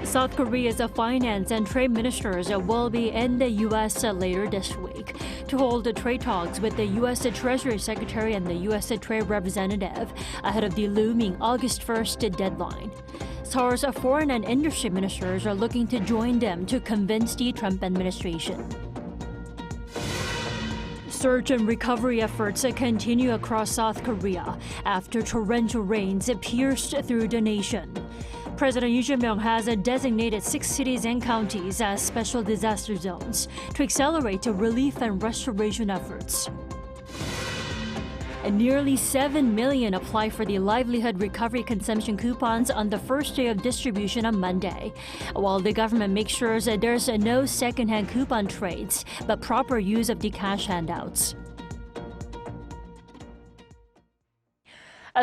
South Korea's finance and trade ministers will be in the U.S. later this week to hold trade talks with the U.S. Treasury Secretary and the U.S. Trade Representative ahead of the looming August 1st deadline. Seoul's foreign and industry ministers are looking to join them to convince the Trump administration. Search and recovery efforts continue across South Korea after torrential rains pierced through the nation. President Lee Jae-myung has designated 6 cities and counties as special disaster zones to accelerate relief and restoration efforts. And nearly 7 million apply for the livelihood recovery consumption coupons on the first day of distribution on Monday, while the government makes sure that there's no second-hand coupon trades, but proper use of the cash handouts.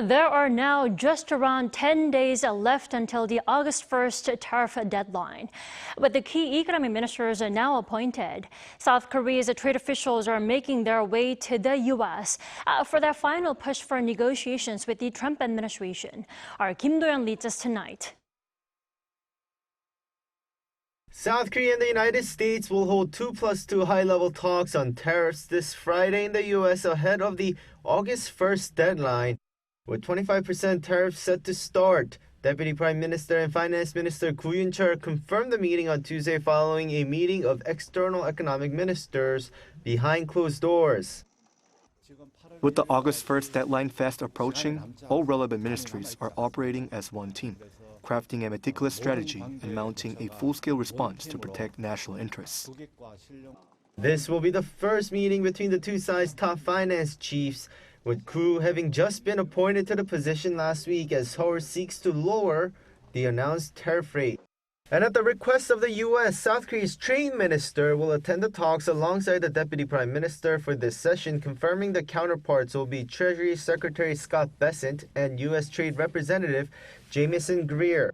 There are now just around 10 days left until the August 1st tariff deadline. With the key economic ministers are now appointed, South Korea's trade officials are making their way to the U.S. For their final push for negotiations with the Trump administration. Our Kim Do-yeon leads us tonight. South Korea and the United States will hold 2+2 high-level talks on tariffs this Friday in the U.S. ahead of the August 1st deadline. With 25% tariffs set to start, Deputy Prime Minister and Finance Minister Koo Yoon-chul confirmed the meeting on Tuesday following a meeting of external economic ministers behind closed doors. With the August 1st deadline fast approaching, all relevant ministries are operating as one team, crafting a meticulous strategy and mounting a full-scale response to protect national interests. This will be the first meeting between the two sides' top finance chiefs, with Koo having just been appointed to the position last week as Seoul seeks to lower the announced tariff rate. And at the request of the U.S., South Korea's trade minister will attend the talks alongside the Deputy Prime Minister for this session, confirming the counterparts will be Treasury Secretary Scott Bessent and U.S. Trade Representative Jamieson Greer.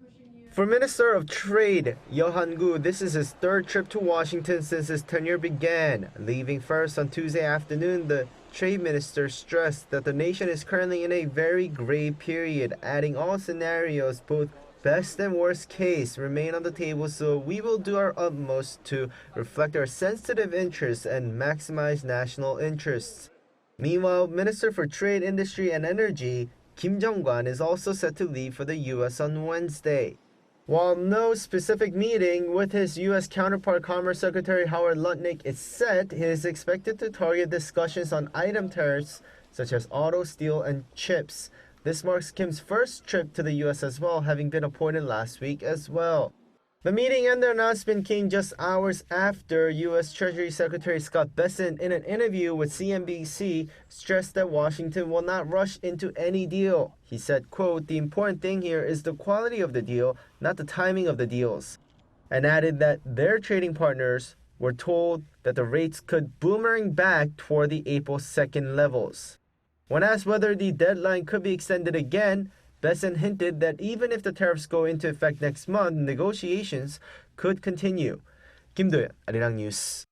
For Minister of Trade, Yeo Han-gu, this is his third trip to Washington since his tenure began. Leaving first on Tuesday afternoon, the Trade Minister stressed that the nation is currently in a very gray period, adding all scenarios, both best and worst case, remain on the table, so we will do our utmost to reflect our sensitive interests and maximize national interests. Meanwhile, Minister for Trade, Industry and Energy, Kim Jong-kwan, is also set to leave for the U.S. on Wednesday. While no specific meeting with his U.S. counterpart Commerce Secretary Howard Lutnick is set, he is expected to target discussions on item tariffs such as auto, steel, and chips. This marks Kim's first trip to the U.S. as well, having been appointed last week as well. The meeting and the announcement came just hours after U.S. Treasury Secretary Scott Bessent, in an interview with CNBC, stressed that Washington will not rush into any deal. He said, quote, "The important thing here is the quality of the deal, not the timing of the deals," and added that their trading partners were told that the rates could boomerang back toward the April 2nd levels. When asked whether the deadline could be extended again, Bessent hinted that even if the tariffs go into effect next month, negotiations could continue. Kim Do-yeon, Arirang News.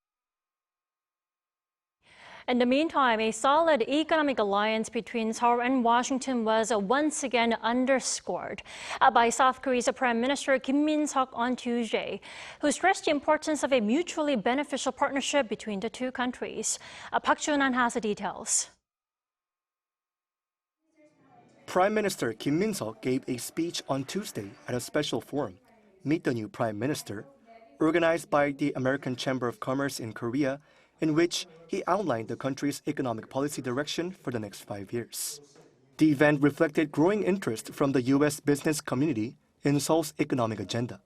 In the meantime, a solid economic alliance between Seoul and Washington was once again underscored by South Korea's Prime Minister Kim Min-seok on Tuesday, who stressed the importance of a mutually beneficial partnership between the two countries. Park Jun-han has the details. Prime Minister Kim Min-seok gave a speech on Tuesday at a special forum, Meet the New Prime Minister, organized by the American Chamber of Commerce in Korea, in which he outlined the country's economic policy direction for the next 5 years. The event reflected growing interest from the U.S. business community in Seoul's economic agenda.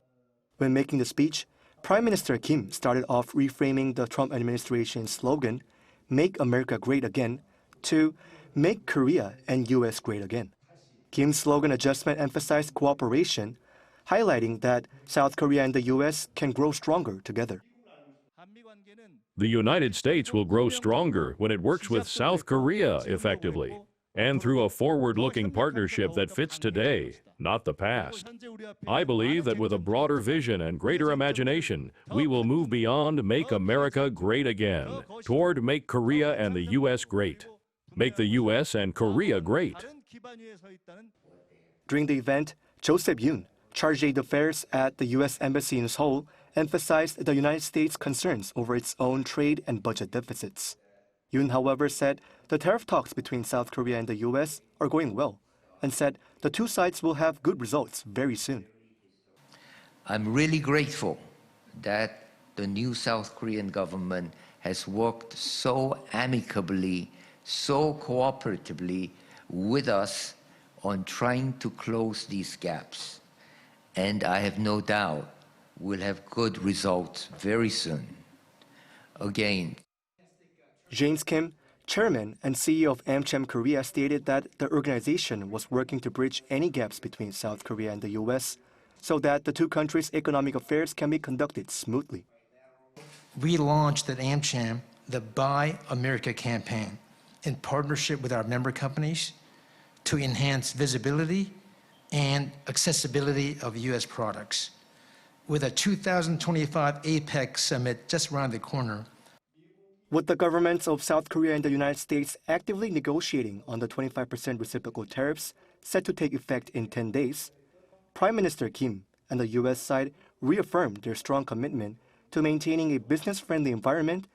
When making the speech, Prime Minister Kim started off reframing the Trump administration's slogan, "Make America Great Again," to "Make Korea and U.S. Great Again." Kim's slogan adjustment emphasized cooperation, highlighting that South Korea and the U.S. can grow stronger together. The United States will grow stronger when it works with South Korea effectively, and through a forward-looking partnership that fits today, not the past. I believe that with a broader vision and greater imagination, we will move beyond Make America Great Again toward Make Korea and the U.S. Great. Make the U.S. and Korea great. During the event, Joseph Yoon, Chargé d'Affaires at the U.S. Embassy in Seoul emphasized the United States' concerns over its own trade and budget deficits. Yoon, however, said the tariff talks between South Korea and the U.S. are going well and said the two sides will have good results very soon. I'm really grateful that the new South Korean government has worked so amicably, so cooperatively with us on trying to close these gaps. And I have no doubt we'll have good results very soon. Again, James Kim, chairman and CEO of AMCHAM Korea, stated that the organization was working to bridge any gaps between South Korea and the U.S. so that the two countries' economic affairs can be conducted smoothly. We launched at AMCHAM the Buy America campaign in partnership with our member companies to enhance visibility and accessibility of U.S. products. With a 2025 APEC summit just around the corner, with the governments of South Korea and the United States actively negotiating on the 25% reciprocal tariffs set to take effect in 10 days, Prime Minister Kim and the U.S. side reaffirmed their strong commitment to maintaining a business-friendly environment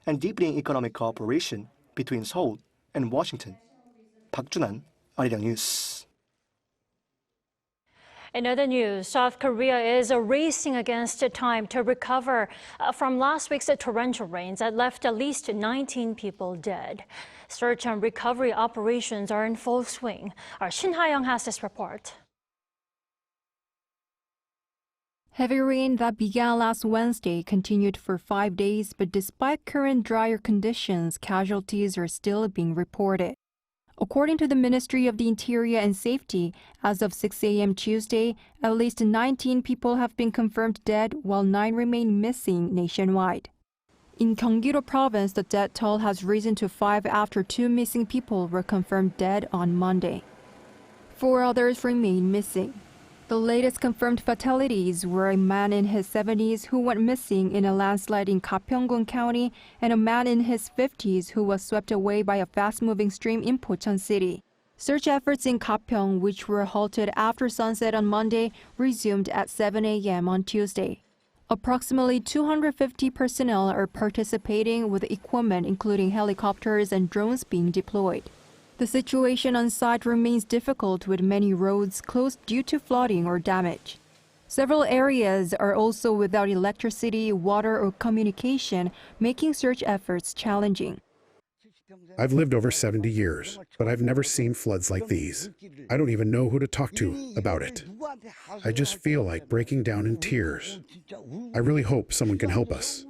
and deepening economic cooperation between Seoul and Washington. Park Junan, Arirang News. In other news, South Korea is racing against time to recover from last week's torrential rains that left at least 19 people dead. Search and recovery operations are in full swing. Our Shin Ha-young has this report. Heavy rain that began last Wednesday continued for 5 days, but despite current drier conditions, casualties are still being reported. According to the Ministry of the Interior and Safety, as of 6 a.m. Tuesday, at least 19 people have been confirmed dead, while 9 remain missing nationwide. In Gyeonggi-do Province, the death toll has risen to 5 after 2 missing people were confirmed dead on Monday. 4 others remain missing. The latest confirmed fatalities were a man in his 70s who went missing in a landslide in Gapyeong-gun County and a man in his 50s who was swept away by a fast-moving stream in Pocheon City. Search efforts in Gapyeong, which were halted after sunset on Monday, resumed at 7 a.m. on Tuesday. Approximately 250 personnel are participating with equipment including helicopters and drones being deployed. The situation on site remains difficult with many roads closed due to flooding or damage. Several areas are also without electricity, water, or communication, making search efforts challenging. I've lived over 70 years, but I've never seen floods like these. I don't even know who to talk to about it. I just feel like breaking down in tears. I really hope someone can help us.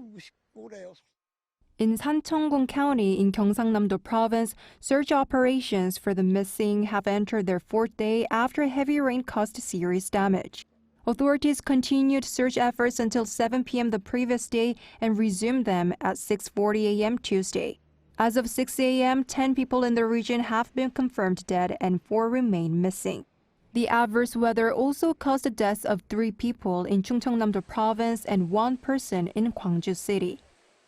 In Sancheong-gun County in Gyeongsang-namdo Province, search operations for the missing have entered their 4th day after heavy rain caused serious damage. Authorities continued search efforts until 7 p.m. the previous day and resumed them at 6:40 a.m. Tuesday. As of 6 a.m., 10 people in the region have been confirmed dead and 4 remain missing. The adverse weather also caused the deaths of 3 people in Chungcheongnam-do Province and 1 person in Gwangju City.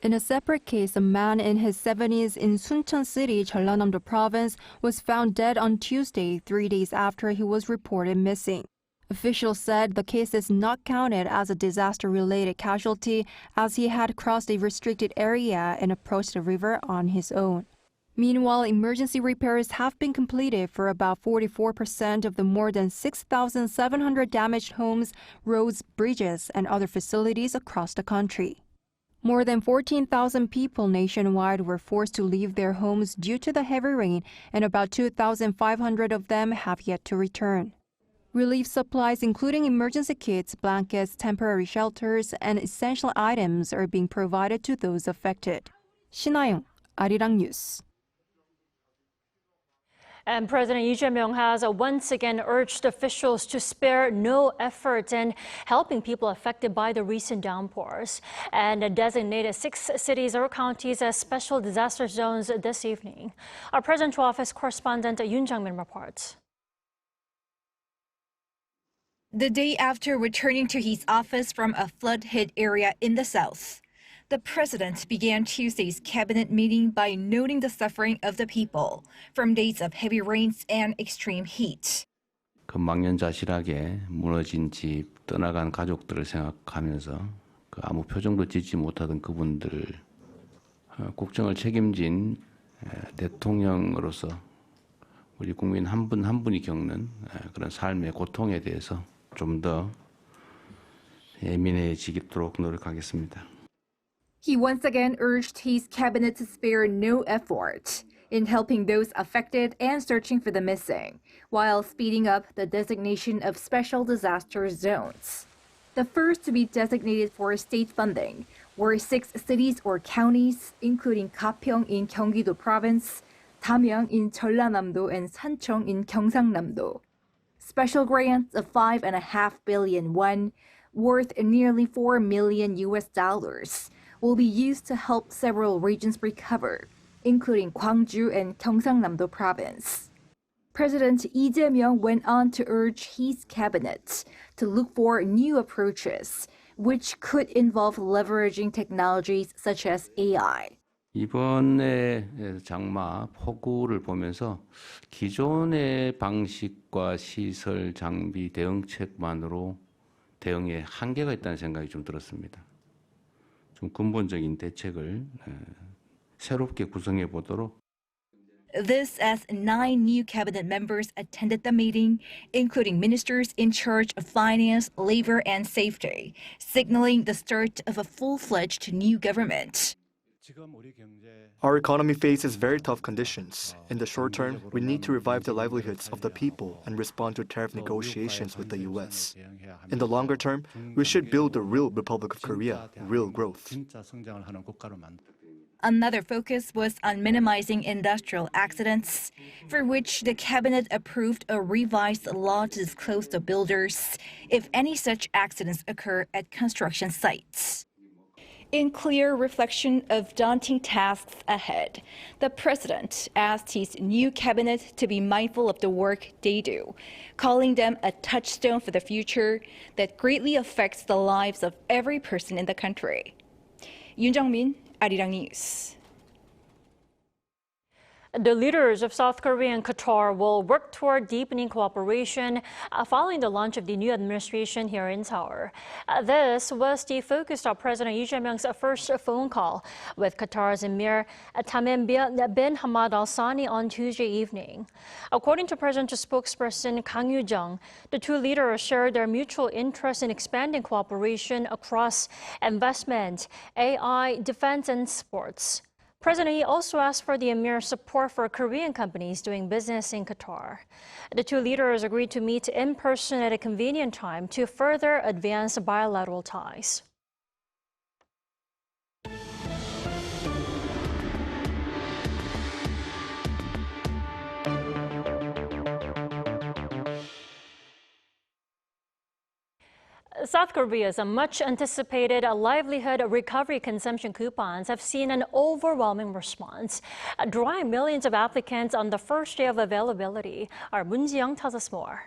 In a separate case, a man in his 70s in Suncheon City, Jeollanam-do Province, was found dead on Tuesday, 3 days after he was reported missing. Officials said the case is not counted as a disaster-related casualty as he had crossed a restricted area and approached the river on his own. Meanwhile, emergency repairs have been completed for about 44% of the more than 6,700 damaged homes, roads, bridges, and other facilities across the country. More than 14,000 people nationwide were forced to leave their homes due to the heavy rain, and about 2,500 of them have yet to return. Relief supplies, including emergency kits, blankets, temporary shelters, and essential items, are being provided to those affected. Shin Ha-young, Arirang News. And President Lee Jae-myung has once again urged officials to spare no effort in helping people affected by the recent downpours and designated 6 cities or counties as special disaster zones this evening. Our presidential office correspondent Yoon Jang-min reports. The day after returning to his office from a flood-hit area in the south, the president began Tuesday's cabinet meeting by noting the suffering of the people from days of heavy rains and extreme heat. 망연자실하게 무너진 집, 떠나간 가족들을 생각하면서 그 아무 표정도 짓지 못하던 그분들, 국정을 책임진 대통령으로서 우리 국민 한 분 한 분이 겪는 그런 삶의 고통에 대해서 좀 더 예민해지도록 노력하겠습니다. He once again urged his cabinet to spare no effort in helping those affected and searching for the missing, while speeding up the designation of special disaster zones. The first to be designated for state funding were 6 cities or counties, including Gapyeong in Gyeonggi-do Province, Damyeong in Jeollanam-do, and Sancheong in Gyeongsang-nam-do. Special grants of 5.5 billion won, worth nearly $4 million, will be used to help several regions recover, including Gwangju and Gyeongsang-nam-do Province. President Lee Jae-myung went on to urge his cabinet to look for new approaches, which could involve leveraging technologies such as AI. 이번에 장마 폭우를 보면서 기존의 방식과 시설, 장비, 대응책만으로 대응에 한계가 있다는 생각이 좀 들었습니다. 좀 근본적인 대책을 새롭게 구성해 보도록. This as 9 new cabinet members attended the meeting, including ministers in charge of finance, labor, and safety, signaling the start of a full-fledged new government. Our economy faces very tough conditions. In the short term, we need to revive the livelihoods of the people and respond to tariff negotiations with the U.S. In the longer term, we should build the real Republic of Korea, real growth. Another focus was on minimizing industrial accidents, for which the cabinet approved a revised law to disclose to builders if any such accidents occur at construction sites. In clear reflection of daunting tasks ahead, the president asked his new cabinet to be mindful of the work they do, calling them a touchstone for the future that greatly affects the lives of every person in the country. Yoon Jung-min, Arirang News. The leaders of South Korea and Qatar will work toward deepening cooperation following the launch of the new administration here in Seoul. This was the focus of President Lee Jae-myung's first phone call with Qatar's Emir Tamim bin Hamad Al Thani on Tuesday evening. According to presidential spokesperson Kang Yoo-jung, the two leaders shared their mutual interest in expanding cooperation across investment, AI, defense, and sports. President Lee also asked for the Emir's support for Korean companies doing business in Qatar. The two leaders agreed to meet in person at a convenient time to further advance bilateral ties. South Korea's much-anticipated livelihood recovery consumption coupons have seen an overwhelming response, drawing millions of applicants on the first day of availability. Our Moon Ji-young tells us more.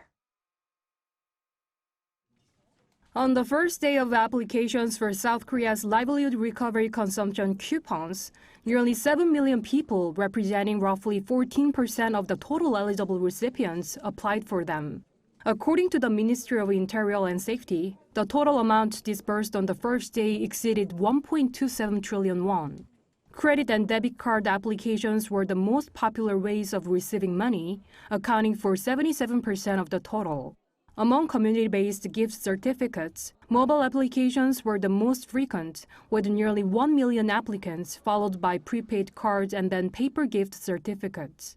On the first day of applications for South Korea's livelihood recovery consumption coupons, nearly 7 million people, representing roughly 14% of the total eligible recipients, applied for them. According to the Ministry of Interior and Safety, the total amount disbursed on the first day exceeded 1.27 trillion won. Credit and debit card applications were the most popular ways of receiving money, accounting for 77% of the total. Among community-based gift certificates, mobile applications were the most frequent, with nearly 1 million applicants, followed by prepaid cards and then paper gift certificates.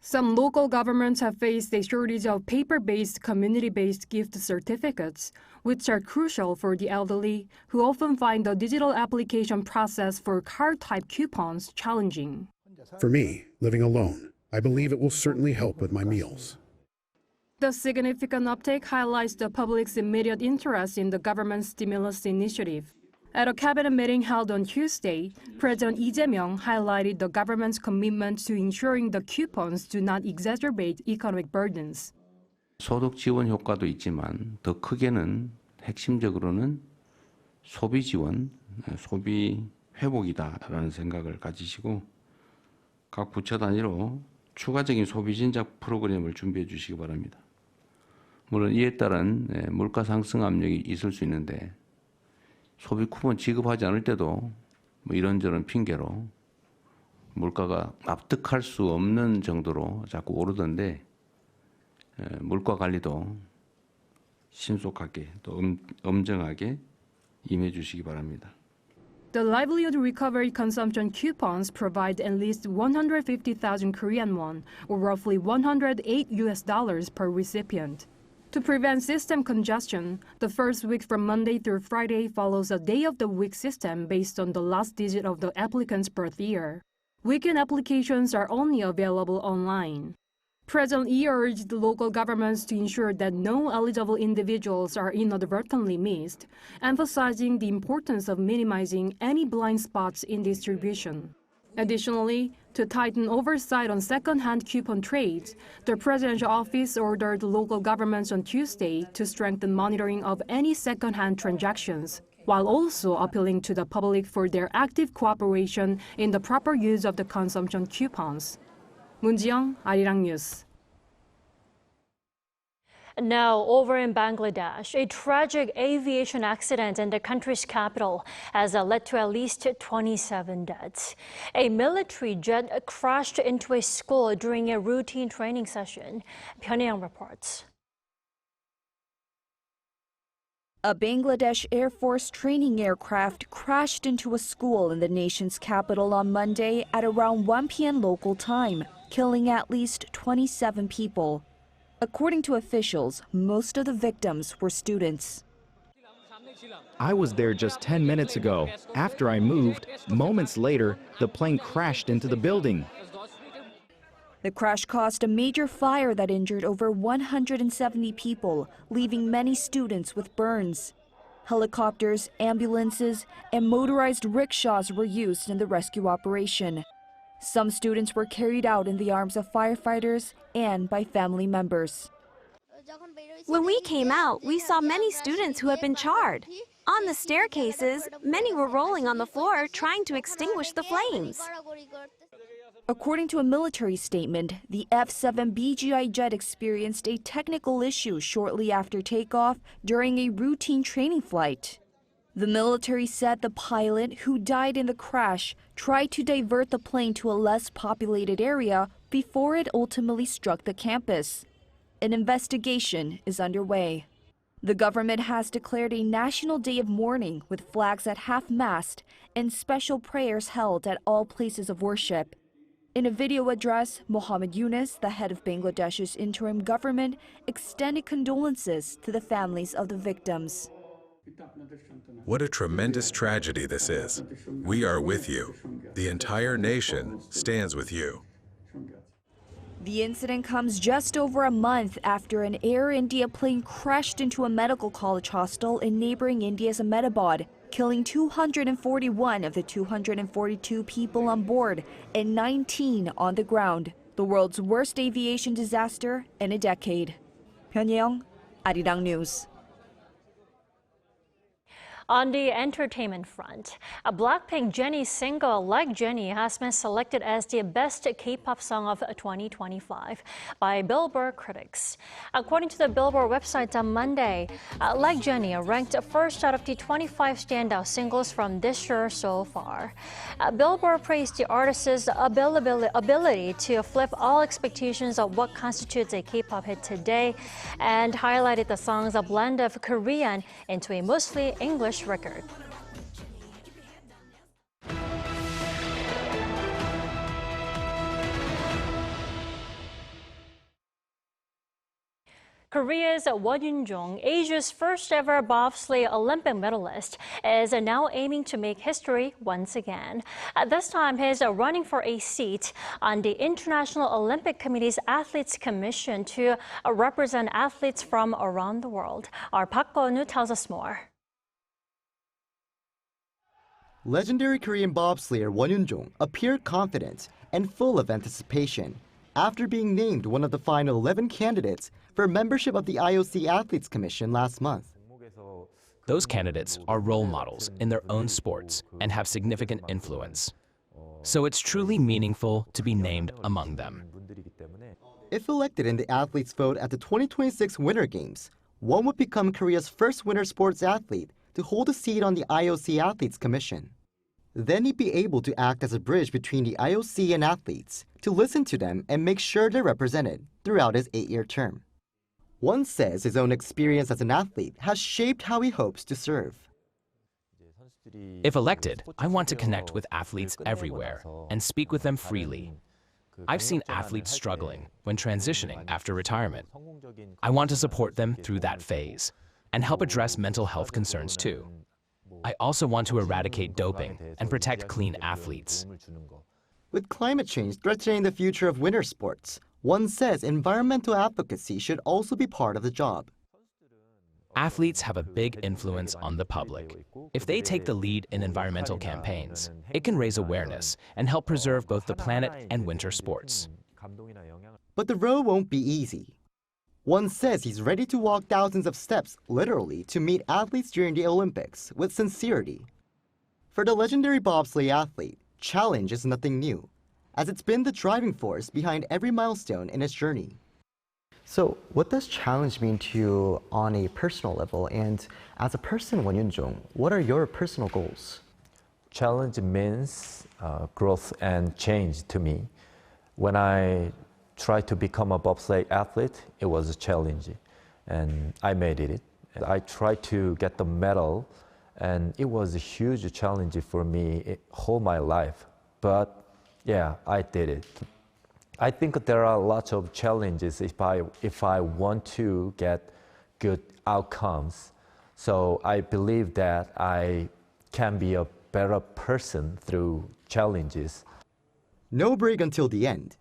Some local governments have faced a shortage of paper-based, community-based gift certificates, which are crucial for the elderly, who often find the digital application process for card-type coupons challenging. For me, living alone, I believe it will certainly help with my meals. The significant uptake highlights the public's immediate interest in the government's stimulus initiative. At a cabinet meeting held on Tuesday, President Lee Jae-myung highlighted the government's commitment to ensuring the coupons do not exacerbate economic burdens. 소득 지원 효과도 있지만 더 크게는 핵심적으로는 소비 지원, 소비 회복이다라는 생각을 가지시고 각 부처 단위로 추가적인 소비 진작 프로그램을 준비해 주시기 바랍니다. 물론 이에 따른 물가 상승 압력이 있을 수 있는데 소비 쿠폰 지급하지 않을 때도 뭐 이런저런 핑계로 물가가 납득할 수 없는 정도로 자꾸 오르던데 물가 관리도 신속하게 또 엄정하게 임해 주시기 바랍니다. The livelihood recovery consumption coupons provide at least 150,000 Korean won, or roughly $108 per recipient. To prevent system congestion, the first week from Monday through Friday follows a day-of-the-week system based on the last digit of the applicant's birth year. Weekend applications are only available online. President Lee urged local governments to ensure that no eligible individuals are inadvertently missed, emphasizing the importance of minimizing any blind spots in distribution. Additionally, to tighten oversight on second-hand coupon trades, the presidential office ordered local governments on Tuesday to strengthen monitoring of any second-hand transactions, while also appealing to the public for their active cooperation in the proper use of the consumption coupons. 문지영, Arirang News. Now, over in Bangladesh, a tragic aviation accident in the country's capital has led to at least 27 deaths. A military jet crashed into a school during a routine training session. Pyeongyang reports. A Bangladesh Air Force training aircraft crashed into a school in the nation's capital on Monday at around 1 p.m. local time, killing at least 27 people. According to officials, most of the victims were students. I was there just 10 minutes ago. After I moved, moments later, the plane crashed into the building. The crash caused a major fire that injured over 170 people, leaving many students with burns. Helicopters, ambulances, and motorized rickshaws were used in the rescue operation. Some students were carried out in the arms of firefighters and by family members. When we came out, we saw many students who had been charred. On the staircases, many were rolling on the floor trying to extinguish the flames. According to a military statement, the F-7 BGI jet experienced a technical issue shortly after takeoff during a routine training flight. The military said the pilot, who died in the crash, tried to divert the plane to a less populated area before it ultimately struck the campus. An investigation is underway. The government has declared a national day of mourning with flags at half-mast and special prayers held at all places of worship. In a video address, Mohammed Yunus, the head of Bangladesh's interim government, extended condolences to the families of the victims. What a tremendous tragedy this is. We are with you. The entire nation stands with you. The incident comes just over a month after an Air India plane crashed into a medical college hostel in neighboring India's Ahmedabad, killing 241 of the 242 people on board and 19 on the ground, the world's worst aviation disaster in a decade. Pyeongyang, Arirang News. On the entertainment front, a Blackpink JENNIE single Like Jennie has been selected as the best K-pop song of 2025 by Billboard critics. According to the Billboard website on Monday, Like Jennie ranked first out of the 25 standout singles from this year so far. Billboard praised the artist's ability to flip all expectations of what constitutes a K-pop hit today and highlighted the song's blend of Korean into a mostly English record. Korea's Won Yoon-jong, Asia's first ever bobsleigh Olympic medalist, is now aiming to make history once again. This time, he's running for a seat on the International Olympic Committee's Athletes Commission to represent athletes from around the world. Our Park Go-nu tells us more. Legendary Korean bobsleigher Won Yoon-jong appeared confident and full of anticipation after being named one of the final 11 candidates for membership of the IOC Athletes Commission last month. Those candidates are role models in their own sports and have significant influence. So it's truly meaningful to be named among them. If elected in the athletes' vote at the 2026 Winter Games, Won would become Korea's first winter sports athlete to hold a seat on the IOC Athletes Commission. Then he'd be able to act as a bridge between the IOC and athletes to listen to them and make sure they're represented throughout his 8-year term. Won says his own experience as an athlete has shaped how he hopes to serve. If elected, I want to connect with athletes everywhere and speak with them freely. I've seen athletes struggling when transitioning after retirement. I want to support them through that phase and help address mental health concerns too. I also want to eradicate doping and protect clean athletes. With climate change threatening the future of winter sports, Won says environmental advocacy should also be part of the job. Athletes have a big influence on the public. If they take the lead in environmental campaigns, it can raise awareness and help preserve both the planet and winter sports. But the road won't be easy. Won says he's ready to walk thousands of steps, literally, to meet athletes during the Olympics with sincerity. For the legendary bobsleigh athlete, challenge is nothing new, as it's been the driving force behind every milestone in his journey. So what does challenge mean to you on a personal level? And as a person, Won Yun-jung, what are your personal goals? Challenge means growth and change to me. When I tried to become a bobsleigh athlete, it was a challenge, and I made it. I tried to get the medal, and it was a huge challenge for me whole my life. But yeah, I did it. I think there are lots of challenges if I want to get good outcomes. So I believe that I can be a better person through challenges. No break until the end.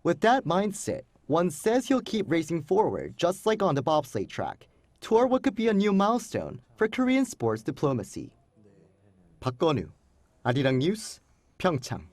With that mindset, Won says he'll keep racing forward just like on the bobsleigh track, toward what could be a new milestone for Korean sports diplomacy. 박건우, Arirang News, 평창.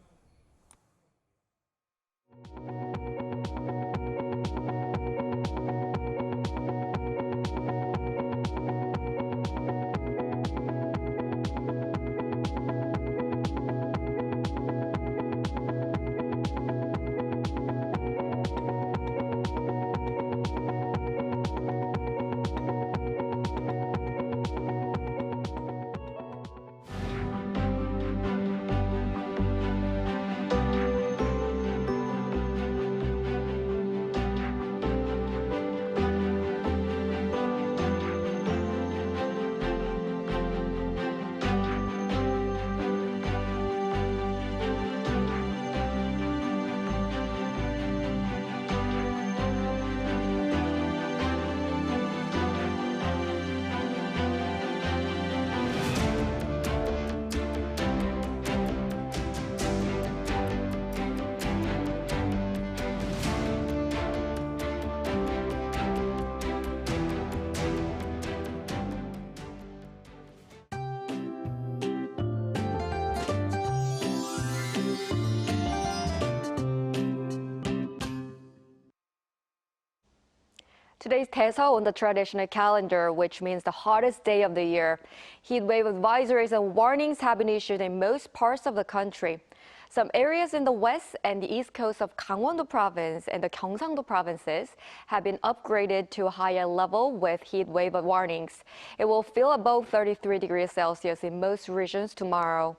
Today's Taeseo on the traditional calendar, which means the hottest day of the year. Heat wave advisories and warnings have been issued in most parts of the country. Some areas in the west and the east coast of Gangwon-do province and the Gyeongsang-do provinces have been upgraded to a higher level with heat wave warnings. It will feel above 33 degrees Celsius in most regions tomorrow.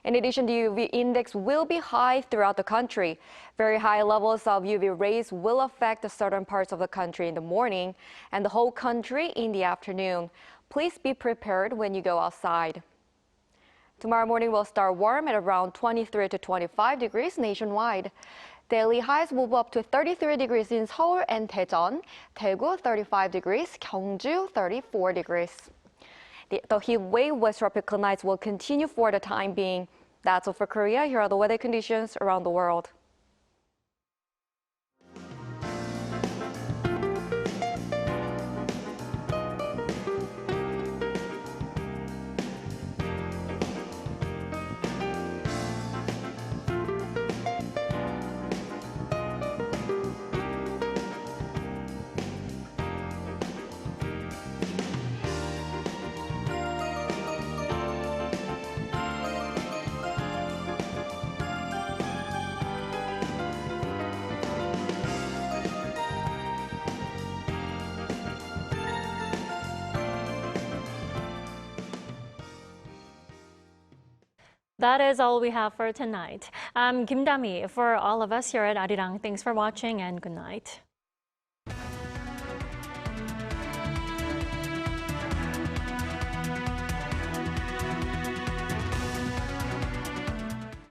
In addition, the UV index will be high throughout the country. Very high levels of UV rays will affect the southern parts of the country in the morning and the whole country in the afternoon. Please be prepared when you go outside. Tomorrow morning will start warm at around 23 to 25 degrees nationwide. Daily highs move up to 33 degrees in Seoul and Daejeon, Daegu 35 degrees, Gyeongju 34 degrees. The heat wave with tropical nights will continue for the time being. That's all for Korea. Here are the weather conditions around the world. That is all we have for tonight. I'm Kim Dami for all of us here at Arirang. Thanks for watching and good night.